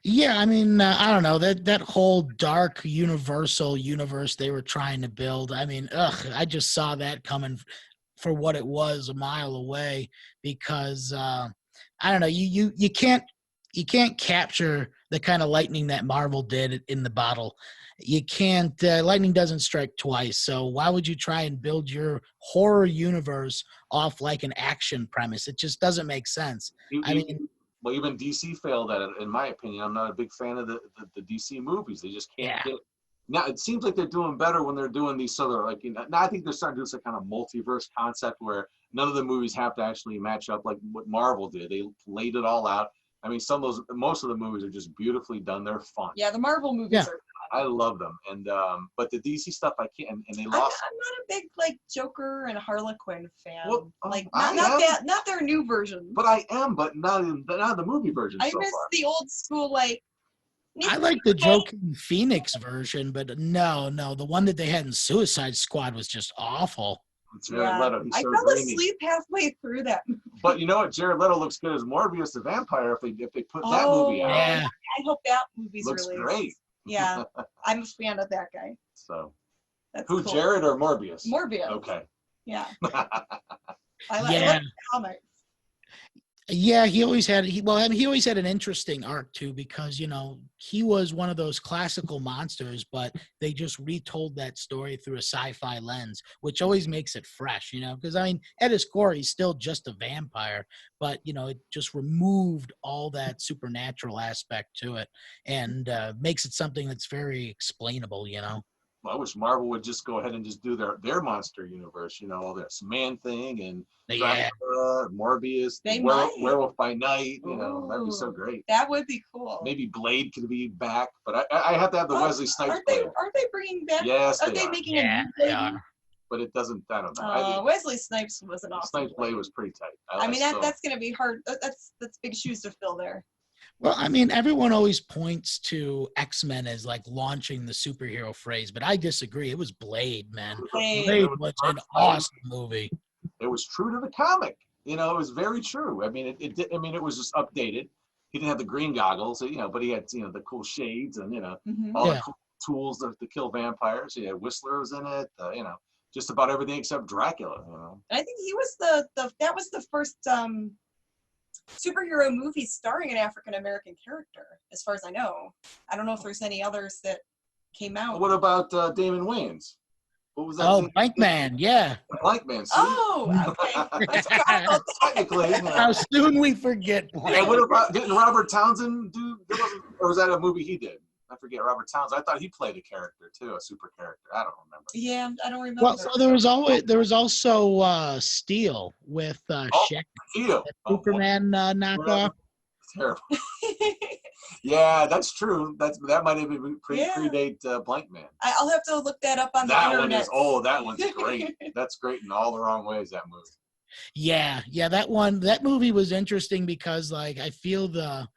Yeah, I mean, I don't know that whole dark universal universe they were trying to build. I mean, I just saw that coming for what it was a mile away because I don't know, you can't capture the kind of lightning that Marvel did in the bottle. You can't. Lightning doesn't strike twice. So why would you try and build your horror universe off like an action premise? It just doesn't make sense. I mean, Well, even DC failed at it, in my opinion. I'm not a big fan of the DC movies. They just can't yeah. get. Now it seems like they're doing better when they're doing these sort of like. Now I think they're starting to do some kind of multiverse concept where none of the movies have to actually match up like what Marvel did. They laid it all out. I mean, most of the movies are just beautifully done. They're fun. Yeah, the Marvel movies Yeah. are. I love them, and but the DC stuff I can't. And they I'm lost. not a big like Joker and Harlequin fan. Well, like I not their new version. But I am, but not the movie version. I so miss far. the old school like. I like the Joaquin Phoenix version, but no, the one that they had in Suicide Squad was just awful. Jared Leto. He's I so fell dreamy. asleep halfway through that movie. But you know what? Jared Leto looks good as Morbius the Vampire if they put that movie out. Yeah. I hope that movie's Looks released. great. Yeah, I'm a fan of that guy. So, That's who, cool. Jared or Morbius? Morbius. Okay. Yeah. I like Yeah. comics. Yeah, he always had he always had an interesting arc too because he was one of those classical monsters, but they just retold that story through a sci-fi lens, which always makes it fresh, because I mean at his core he's still just a vampire, but it just removed all that supernatural aspect to it and makes it something that's very explainable. Well, I wish Marvel would just go ahead and just do their monster universe, all this Man Thing and Yeah. Dracula, Morbius, They might. Werewolf by Night, that'd be so Ooh, great. That would be cool. Maybe Blade could be back, but I have to have the Wesley Snipes Blade. Aren't they bringing back? Yes, Are they they are. making Yeah, a new they Blade? are. But it doesn't, I don't know. Wesley Snipes was an awesome. Snipes Blade was pretty tight. I mean that's gonna be hard. That's big shoes to fill there. Well, I mean, everyone always points to X-Men as like launching the superhero phrase, but I disagree. It was Blade, man. Blade was an awesome movie. It was true to the comic. It was very true. I mean, it did. I mean, it was just updated. He didn't have the green goggles, but he had the cool shades and all the cool tools to kill vampires. He had Whistler was in it. Just about everything except Dracula. And I think he was that was the first superhero movie starring an African American character, as far as I know. I don't know if there's any others that came out. What about Damon Wayans? What was that? Oh, Blank Man, yeah. Blank Man. See? Oh, okay. I forgot about that. Technically. How soon we forget Blank. Yeah, what about, didn't Robert Townsend do, or was that a movie he did? I forget, Robert Townsend. I thought he played a character too, a super character. I don't remember. Yeah, I don't remember. Well, so there was also Steel with Shaq, Superman knockoff. Terrible. Yeah, that's true. That might have been predate Blank Man. I'll have to look that up on the internet. That one's great. That's great in all the wrong ways, that movie. Yeah, that movie was interesting because like I feel the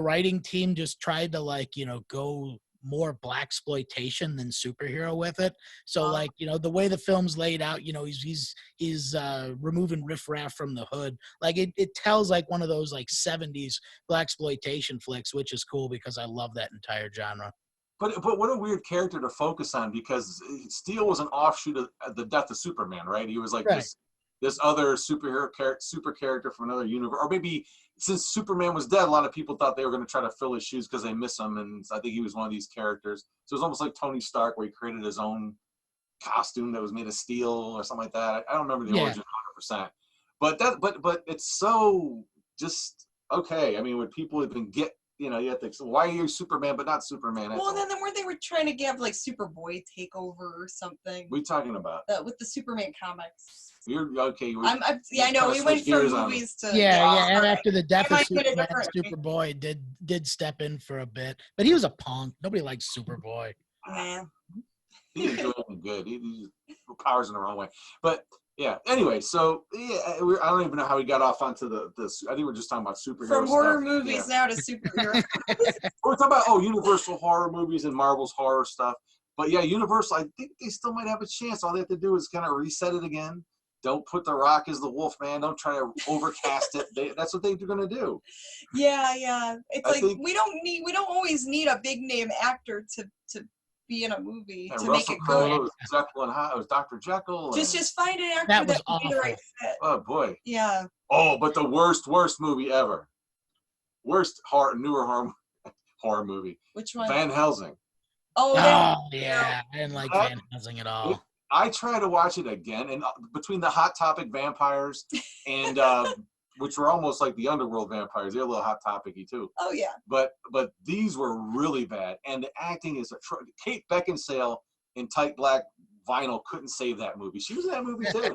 writing team just tried to go more blaxploitation than superhero with it. So the way the film's laid out, he's removing riffraff from the hood. Like it tells like one of those like 70s blaxploitation flicks, which is cool because I love that entire genre. But what a weird character to focus on because Steel was an offshoot of the death of Superman, right? He was like this other super character from another universe, or maybe since Superman was dead, a lot of people thought they were going to try to fill his shoes because they miss him, and I think he was one of these characters. So it was almost like Tony Stark, where he created his own costume that was made of steel or something like that. I don't remember the origin 100%, but it's so just okay. I mean, when people even get, you have to, why are you Superman but not Superman? Well, then weren't they trying to have like Superboy take over or something? What are you talking about? With the Superman comics. You're okay. I know we went from movies to and after the death of Superman, Superboy did step in for a bit, but he was a punk. Nobody likes Superboy. Yeah, he didn't do anything good. He powers in the wrong way. But yeah. Anyway, so I don't even know how we got off onto the. I think we're just talking about superheroes. From horror movies now to superheroes. We're talking about Universal horror movies and Marvel's horror stuff. But yeah, Universal. I think they still might have a chance. All they have to do is kind of reset it again. Don't put The Rock as the Wolf Man. Don't try to overcast it. That's what they're going to do. Yeah. It's I like think, we don't always need a big name actor to be in a movie to make Russell it Crowe good. was Jekyll and Hyde. It was Dr. Jekyll. Just find an actor That was that would be the right awful. fit. Oh boy. Yeah. Oh, but the worst movie ever. Worst newer horror movie. Which one? Van Helsing. Oh, Yeah. I didn't like That- Van Helsing at all. I try to watch it again, and between the Hot Topic vampires and which were almost like the underworld vampires, they're a little hot topicy too. Oh yeah. But these were really bad, and the acting is Kate Beckinsale in tight black vinyl couldn't save that movie. She was in that movie too.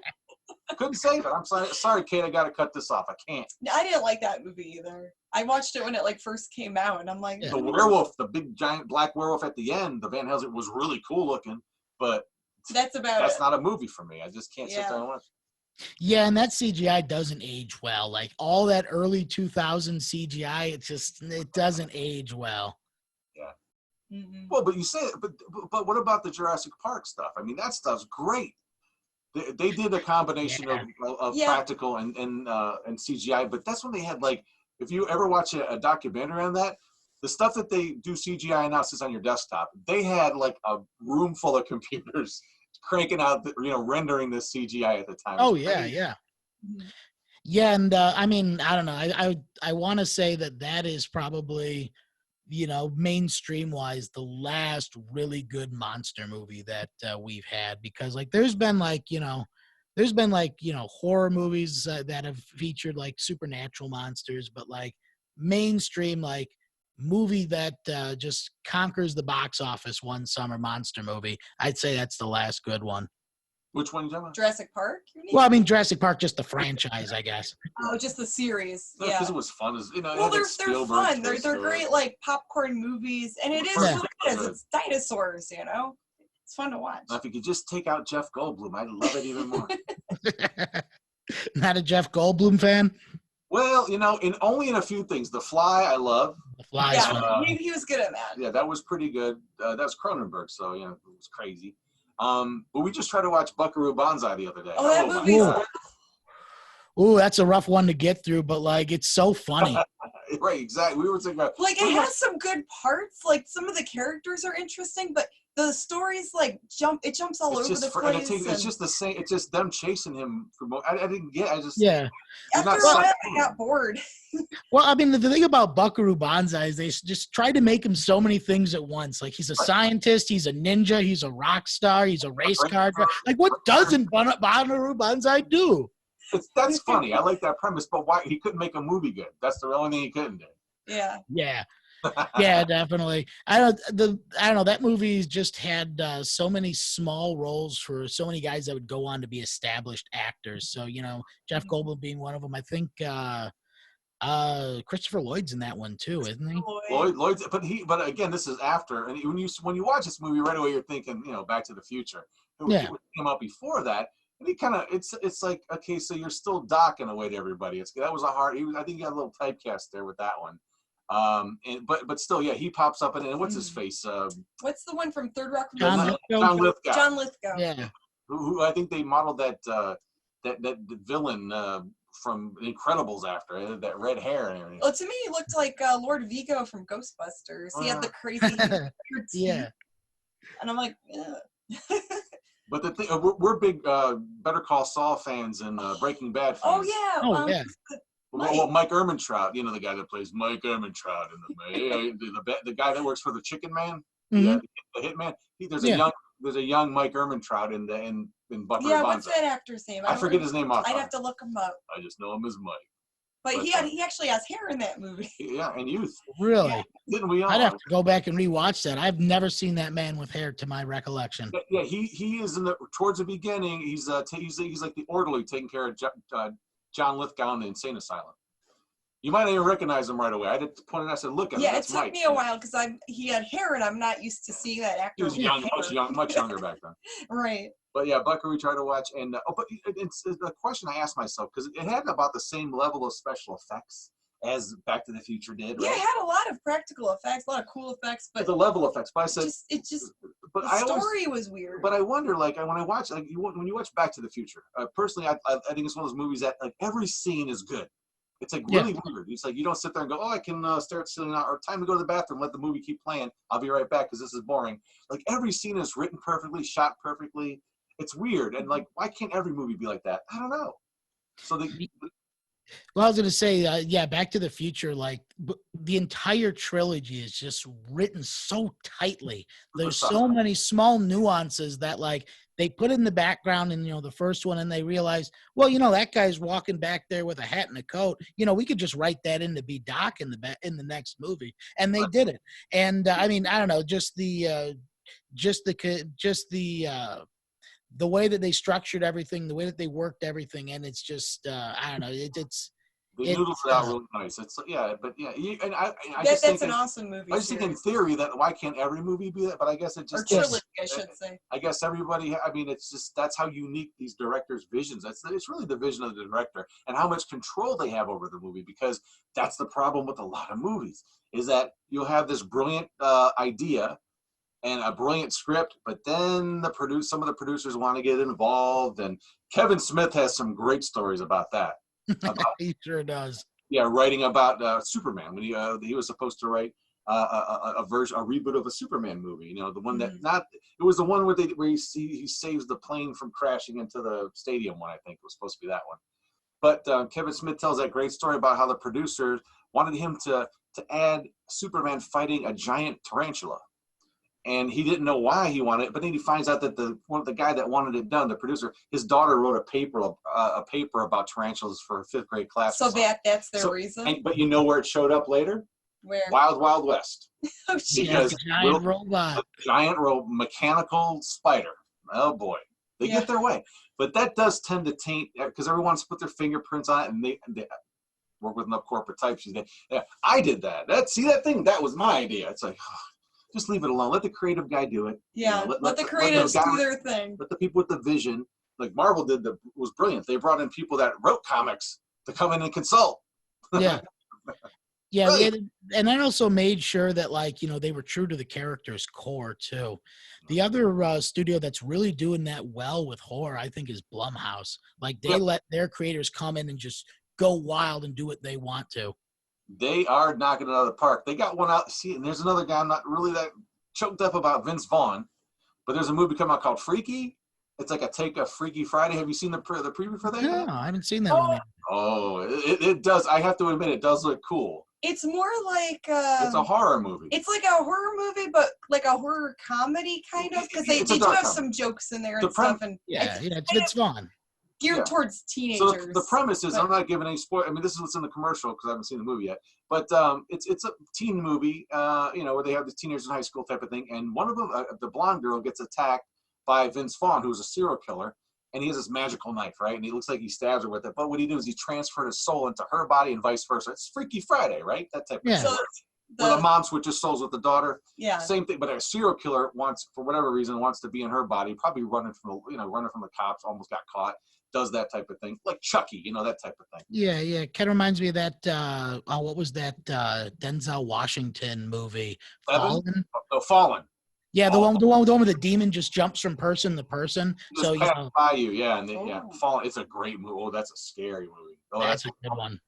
Couldn't save it. I'm sorry, Kate. I got to cut this off. I can't. I didn't like that movie either. I watched it when it like first came out, and I'm like, The werewolf, the big giant black werewolf at the end, the Van Helsing was really cool looking, but that's not a movie for me. I just can't sit there and watch. Yeah, and that CGI doesn't age well. Like all that early 2000 CGI, it doesn't age well. Yeah. Mm-hmm. Well, but you say it, but what about the Jurassic Park stuff? I mean, that stuff's great. They did a combination of practical and CGI, but that's when they had like, if you ever watch a documentary on that, the stuff that they do CGI analysis on your desktop, they had like a room full of computers cranking out, rendering this CGI at the time. Oh yeah. Yeah, and I mean, I don't know. I want to say that is probably, mainstream wise, the last really good monster movie that we've had, because like there's been horror movies that have featured like supernatural monsters, but like mainstream like movie that just conquers the box office one summer monster movie, I'd say that's the last good one. Which one you talking about? Jurassic Park? You mean? Well, I mean Jurassic Park, just the franchise, I guess. Oh, just the series. No, Yeah, because it was fun. Well, they're fun. They're great, like popcorn movies, and it is what it is. It's dinosaurs, It's fun to watch. Now, if you could just take out Jeff Goldblum, I'd love it even more. Not a Jeff Goldblum fan? Well, only in a few things. The Fly, I love. The Fly. Yeah, he was good at that. Yeah, that was pretty good. That was Cronenberg, so it was crazy. But we just tried to watch Buckaroo Banzai the other day. Oh, that movie's Ooh, that's a rough one to get through, but like it's so funny. Right, exactly. We were thinking about like it has some good parts. Like some of the characters are interesting, but the stories jumps all over the place. It's just the same. It's just them chasing him. I didn't get. After a while, I got bored. Well, I mean, the thing about Buckaroo Banzai is they just try to make him so many things at once. Like he's a scientist, he's a ninja, he's a rock star, he's a race car driver. Like what doesn't Buckaroo Banzai do? That's funny. I like that premise, but why he couldn't make a movie good? That's the only thing he couldn't do. Yeah. Yeah, definitely. I don't know. That movie just had so many small roles for so many guys that would go on to be established actors. So Jeff Goldblum being one of them. I think Christopher Lloyd's in that one too, isn't he? Lloyd's, but again, this is after. And when you watch this movie right away, you're thinking, Back to the Future. It came out before that. And he kind of, it's like, okay, so you're still Doc in a way to everybody. That was I think he got a little typecast there with that one. But still, yeah, he pops up and what's his face? What's the one from Third Rock? John Lithgow. John Lithgow. Yeah. Who I think they modeled that villain from Incredibles after that red hair and everything. Well, to me, he looked like Lord Vigo from Ghostbusters. He had the crazy teeth. And I'm like, yeah. But the thing, we're big Better Call Saul fans and Breaking Bad fans. Oh yeah. Yeah. Well, Mike Ehrmantraut, the guy that plays Mike Ehrmantraut in the guy that works for the Chicken Man, the hitman. There's a young Mike Ehrmantraut in Buckaroo Banzai. Yeah, what's that actor's name? I forget his name off. I'd have to look him up. I just know him as Mike. But he actually has hair in that movie. Yeah, and youth. Really? Yeah. Didn't we all? I'd have to go back and rewatch that. I've never seen that man with hair to my recollection. Yeah, he is towards the beginning. He's like the orderly taking care of John Lithgow in the insane asylum. You might not even recognize him right away. I did point it. I said, "Look at him." Yeah, it that's took Mike. me a while because he had hair, and I'm not used to seeing that actor. He was much younger back then. Right. But yeah, Buckaroo tried to watch, and but it's the question I asked myself because it had about the same level of special effects as Back to the Future did. Right? Yeah, it had a lot of practical effects, a lot of cool effects, but the level effects. But I said, but the story was weird. But I wonder, like, when I watch, like, when you watch Back to the Future, personally, I think it's one of those movies that, like, every scene is good. It's like really weird. It's like you don't sit there and go, oh, I can stare at the ceiling now, or time to go to the bathroom, let the movie keep playing. I'll be right back because this is boring. Like every scene is written perfectly, shot perfectly. It's weird, and like, why can't every movie be like that? I don't know. So well, I was going to say, Back to the Future, like the entire trilogy is just written so tightly. There's so many small nuances that like they put in the background in, the first one, and they realize, well, that guy's walking back there with a hat and a coat. We could just write that in to be Doc in the next movie. And they did it. And I mean, I don't know, just the way that they structured everything, the way that they worked everything, and it's just I don't know. They noodled it out really nice. It's and I just that's think an awesome movie. I just think in theory that why can't every movie be that? But I guess it just or trilogy, I should say. I guess everybody. I mean, it's just that's how unique these directors' visions. It's really the vision of the director and how much control they have over the movie. Because that's the problem with a lot of movies is that you'll have this brilliant idea and a brilliant script, but then some of the producers want to get involved, and Kevin Smith has some great stories about that. He sure does. Yeah, writing about Superman when he was supposed to write a reboot of a Superman movie. The one that it was the one where he saves the plane from crashing into the stadium one. I think it was supposed to be that one. But Kevin Smith tells that great story about how the producers wanted him to add Superman fighting a giant tarantula. And he didn't know why he wanted it, but then he finds out that the guy that wanted it done, the producer, his daughter wrote a paper about tarantulas for a 5th grade class. So that's their reason. But you know where it showed up later? Where? Wild Wild West. Oh, because giant robot, mechanical spider. Oh boy, they get their way. But that does tend to taint because everyone wants to put their fingerprints on it, and they work with enough corporate types. I did that. See that thing? That was my idea. It's like. Just leave it alone. Let the creative guy do it. Yeah, let the creatives do their thing. Let the people with the vision, like Marvel did, was brilliant. They brought in people that wrote comics to come in and consult. Yeah. And that also made sure that, like, they were true to the character's core, too. The other studio that's really doing that well with horror, I think, is Blumhouse. Like, they let their creators come in and just go wild and do what they want to. They are knocking it out of the park. They got one out. See, and there's another guy I'm not really that choked up about, Vince Vaughn. But there's a movie coming out called Freaky. It's like a Freaky Friday. Have you seen the preview for that? No, I haven't seen that one yet. Oh, it does. I have to admit, it does look cool. It's more like it's a horror movie. It's like a horror movie, but like a horror comedy kind of, because they do have some jokes in there and stuff. And it's fun. Geared towards teenagers. So the premise is, I'm not giving any spoil. I mean, this is what's in the commercial because I haven't seen the movie yet. But it's a teen movie, where they have the teenagers in high school type of thing. And one of them, the blonde girl, gets attacked by Vince Vaughn, who's a serial killer, and he has this magical knife, right? And he looks like he stabs her with it. But what he does is he transferred his soul into her body and vice versa. It's Freaky Friday, right? That type of thing. So where the mom switches souls with the daughter. Yeah. Same thing, but a serial killer for whatever reason, wants to be in her body, probably running from the cops, almost got caught. Does that type of thing, like Chucky, that type of thing. Yeah. Kind of reminds me of that. What was that Denzel Washington movie? Fallen. Fallen. Yeah, the one where the demon just jumps from person to person. Just by you, and Fallen. It's a great movie. Oh, that's a scary movie. Oh, that's a good one.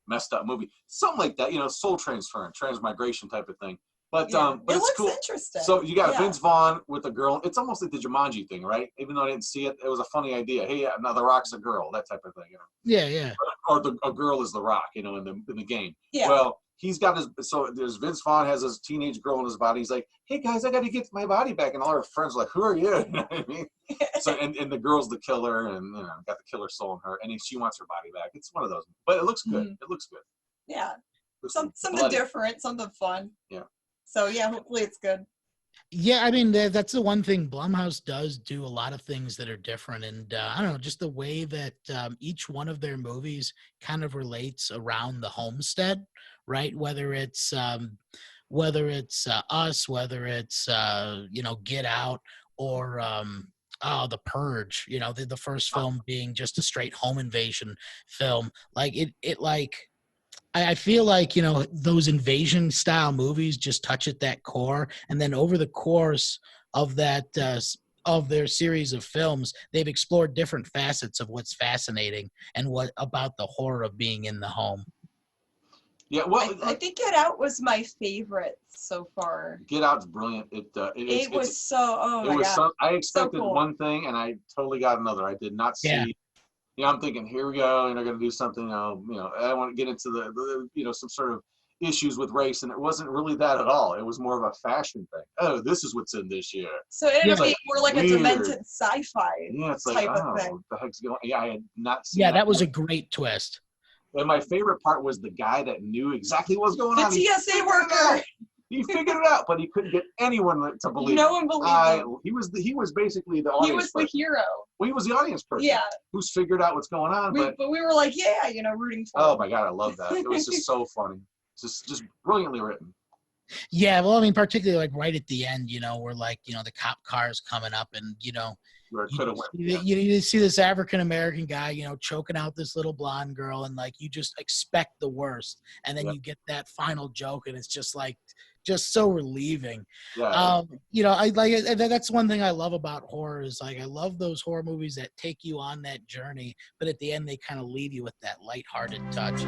Messed up movie. Something like that, soul transmigration type of thing. But but it's looks cool. Interesting. So you got Vince Vaughn with a girl. It's almost like the Jumanji thing, right? Even though I didn't see it, it was a funny idea. Hey, now the Rock's a girl, that type of thing, Yeah. Or a girl is the Rock, in the game. Yeah. Well, he's got there's Vince Vaughn has his teenage girl in his body. He's like, hey guys, I got to get my body back, and all her friends are like, who are you? You know what I mean? So and the girl's the killer, and got the killer soul in her, and she wants her body back. It's one of those, but it looks good. It looks good. Yeah. Something different, something fun. Yeah. So hopefully it's good. Yeah, I mean that's the one thing. Blumhouse does do a lot of things that are different, and I don't know, just the way that each one of their movies kind of relates around the homestead, right? Whether it's Us, whether it's Get Out, or The Purge. The first film being just a straight home invasion film. Like I feel like, those invasion style movies just touch at that core. And then over the course of that of their series of films, they've explored different facets of what's fascinating and what about the horror of being in the home. Yeah, well, I think Get Out was my favorite so far. Get Out's brilliant. It was so, oh my God. I expected so cool. one thing and I totally got another. I did not see. Yeah. I'm thinking, here we go, and they're going to do something. I want to get into the some sort of issues with race, and it wasn't really that at all. It was more of a fashion thing. Oh, this is what's in this year. So it ended up being more like weird. A demented sci-fi it's type like, of thing. What the heck's going on? Yeah, I had not seen Yeah, that was a great twist. And my favorite part was the guy that knew exactly what was going on. The TSA worker. He figured it out, but he couldn't get anyone to believe. No one believed him. He was basically the audience. He was the hero. Well, he was the audience person. Yeah. Who's figured out what's going on. But we were like, yeah, rooting for him. Oh my God, I love that. It was just so funny. Just brilliantly written. Yeah, well, I mean, particularly like right at the end, we're like, the cop car is coming up, and you see this African American guy, choking out this little blonde girl, and like you just expect the worst, and then you get that final joke, and it's just like, just so relieving. Yeah. I like it. That's one thing I love about horror is like I love those horror movies that take you on that journey, but at the end they kind of leave you with that lighthearted touch.